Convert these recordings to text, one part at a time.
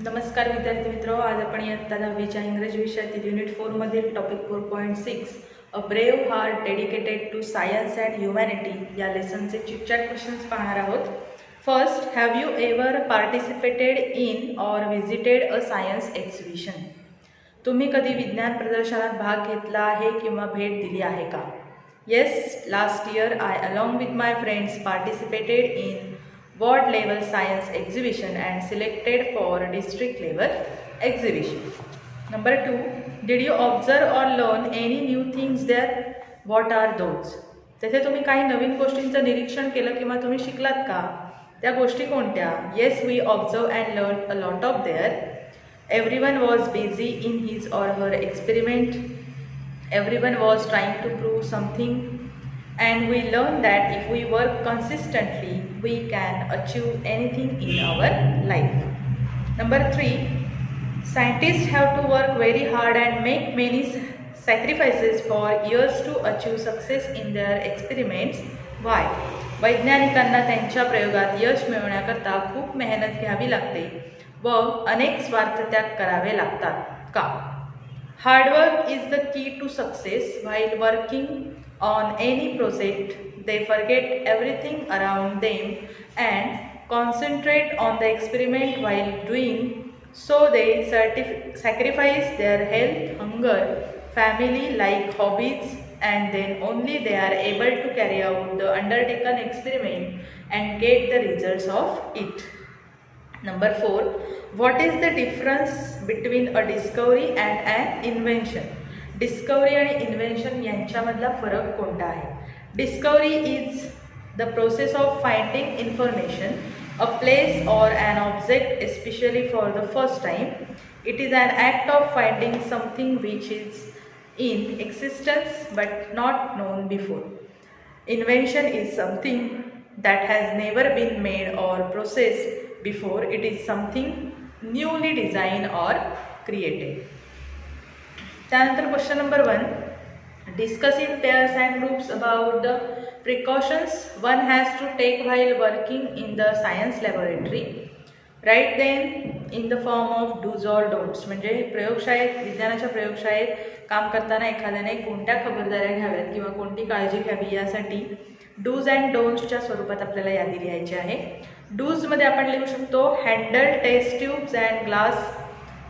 नमस्कार विद्यार्थी मित्रो, आज आपण इयत्ता 10वीच्या इंग्रजी विषयातील युनिट 4 मधील topic 4.6 a brave heart dedicated to science and humanity या लेसनचे चिटचॅट क्वेश्चन्स पाहणार आहोत. First, have you ever participated in or visited a science exhibition? तुम्ही कधी विज्ञान प्रदर्शनात भाग घेतला आहे किंवा भेट दिली आहे का? Yes, last year I along with my friends participated in ward level science exhibition and selected for district level exhibition. Number 2, did you observe or learn any new things there? What are those? तेथे तुम्ही काही नवीन गोष्टींचं निरीक्षण केलं किंवा तुम्ही शिकलात का? त्या गोष्टी कोणत्या? Yes, we observed and learned a lot of there. Everyone was busy in his or her experiment. Everyone was trying to prove something. And we learned that if we work consistently, we can achieve anything in our life. Number 3, scientists have to work very hard and make many sacrifices for years to achieve success in their experiments. Why? वैज्ञानिकांना त्यांच्या प्रयोगात यश मिळवण्याकरता खूप मेहनत घ्यावी लागते व अनेक स्वार्थत्याग करावे लागतात का? Hard work is the key to success. While working on any project, they forget everything around them and concentrate on the experiment while doing so. They sacrifice their health, hunger, family, like hobbies, and then only they are able to carry out the undertaken experiment and get the results of it. Number 4, what is the difference between a discovery and an invention? Discovery आणि invention यांच्यामधला फरक कोणता आहे? Discovery is the process of finding information, a place or an object especially for the first time. It is an act of finding something which is in existence but not known before. Invention is something that has never been made or processed before. It is something newly designed or created. त्यानंतर question number 1, discuss in pairs and groups about the precautions one has to take while working in the science laboratory. Write them in the form of do's or don'ts. म्हणजे प्रयोगशाळेत, विज्ञानाच्या प्रयोगशाळेत काम करताना एखाद्याने कोणत्या खबरदाऱ्या घ्याव्यात किंवा कोणती काळजी घ्यावी यासाठी डूज अँड डोंट्सच्या स्वरूपात आपल्याला यादी लिहायची आहे. डूजमध्ये आपण लिहू शकतो, handle test tubes and glass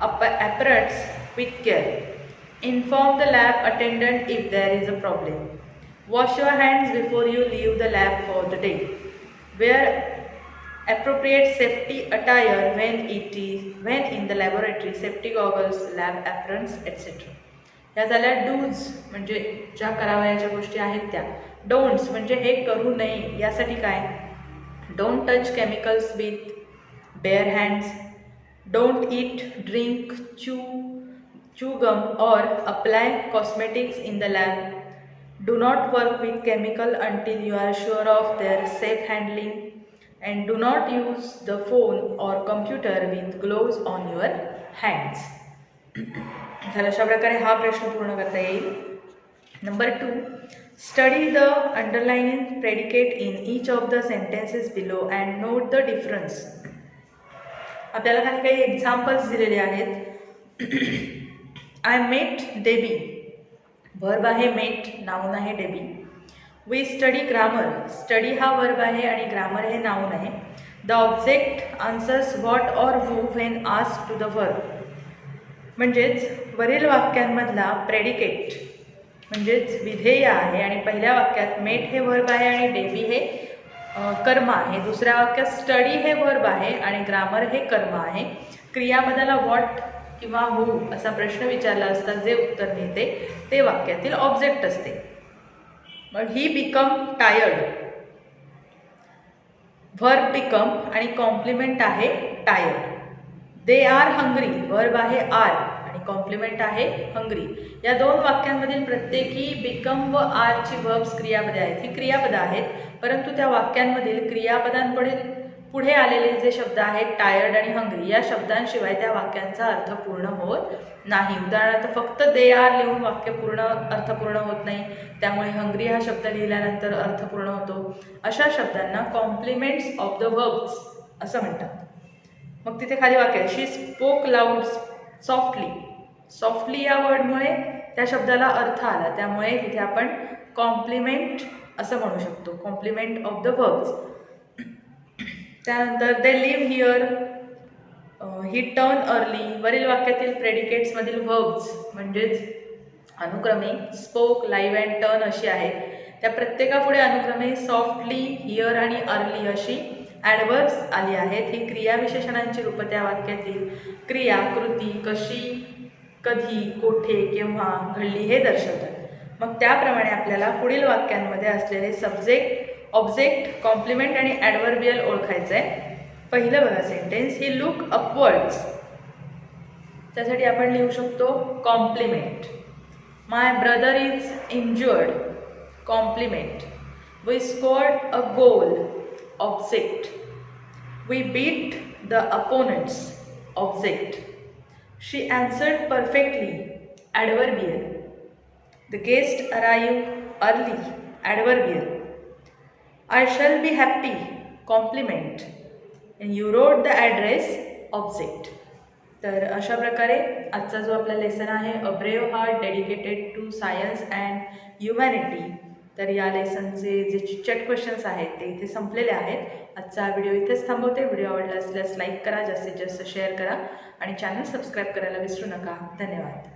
apparatus with care. Inform the lab attendant if there is a problem. Wash your hands before you leave the lab for the day. Wear appropriate safety attire when in the laboratory, safety goggles, lab aprons, etc. या झाल्या dos म्हणजे ज्या करावयाच्या गोष्टी आहेत त्या. Don'ts म्हणजे हे करू नये यासाठी काय? Don't touch chemicals with bare hands. Don't eat, drink, chew gum or apply cosmetics in the lab. Do not work with chemical until you are sure of their safe handling. And do not use the phone or computer with gloves on your hands. तर अशा प्रकारे हा प्रश्न पूर्ण करता येईल. Number 2, study the underlining predicate in each of the sentences below and note the difference. आपल्याला काही एक्झाम्पल्स दिलेले आहेत. आय मेट डेबी, वर्ब आहे मेट, नाऊन आहे Debbie. We study grammar, study हा वर्ब आहे आणि ग्रामर हे नाऊन आहे. The object answers what or who when asked to the verb. म्हणजेच वरील वाक्यांमधला प्रेडिकेट म्हणजेच विधेय आहे आणि पहिल्या वाक्यात मेट हे वर्ब आहे आणि डेबी हे कर्म आहे. दुसऱ्या वाक्यात स्टडी हे वर्ब आहे आणि ग्रामर हे कर्म आहे. क्रियापदाला व्हॉट किंवा हू असा प्रश्न विचारला असता जे उत्तर मिळते ते वाक्यातील ऑब्जेक्ट असते. मग he become tired, verb become आणि कॉम्प्लिमेंट आहे tired. They are hungry, verb आहे आर आणि कॉम्प्लिमेंट आहे हंग्री. या दोन वाक्यांमधील प्रत्येकी बिकम व आरची वर्ब्स क्रियापदे आहेत. ही क्रियापदं आहेत, परंतु त्या वाक्यांमधील पुढे आलेले जे शब्द आहेत टायर्ड आणि हंग्री या शब्दांशिवाय त्या वाक्यांचा अर्थ पूर्ण होत नाही. उदाहरणार्थ फक्त दे आर लिहून वाक्य अर्थपूर्ण होत नाही, त्यामुळे हंग्री हा शब्द लिहिल्यानंतर अर्थ पूर्ण होतो. अशा शब्दांना कॉम्प्लिमेंट्स ऑफ द वर्ब्स असं म्हणतात. मग तिथे खाली वाक्य शी स्पोक लाऊड सॉफ्टली. सॉफ्टली या वर्डमुळे त्या शब्दाला अर्थ आला, त्यामुळे तिथे आपण कॉम्प्लिमेंट असं म्हणू शकतो, कॉम्प्लिमेंट ऑफ द वर्ब्स. त्यानंतर they live here, he turn early. वरील वाक्यातील प्रेडिकेट्समधील वर्ब्स म्हणजेच अनुक्रमे स्पोक, लाईव्ह अँड टर्न अशी आहेत. त्या प्रत्येकापुढे अनुक्रमे सॉफ्टली, हिअर आणि अर्ली अशी ॲडवर्ब्स आली आहेत. ही क्रियाविशेषणांची रूपं त्या वाक्यातील क्रिया, कृती कशी, कधी, कोठे, केव्हा घडली हे दर्शवतात. मग त्याप्रमाणे आपल्याला पुढील वाक्यांमध्ये असलेले सब्जेक्ट, ऑब्जेक्ट, कॉम्प्लिमेंट आणि ॲडवर्बियल ओळखायचं आहे. पहिलं बघा सेंटेन्स, ही लुक अपवर्ड्स. त्यासाठी आपण लिहू शकतो complement. My brother is injured. Complement. We scored a goal. Object. We beat the opponents. Object. She answered perfectly. Adverbial. The guest arrived early. Adverbial. I shall be happy. Compliment. And you wrote the address. Object. तर अशा प्रकारे आजचा जो आपला lesson आहे a brave heart dedicated to science and humanity, तर या लेसनचे जे चिटचॅट क्वेश्चन्स आहेत ते इथे संपलेले आहेत. आजचा व्हिडिओ इथेच थांबवते. व्हिडिओ आवडला असल्यास लाईक करा, जास्तीत जास्त शेअर करा आणि चॅनल सबस्क्राईब करायला विसरू नका. धन्यवाद.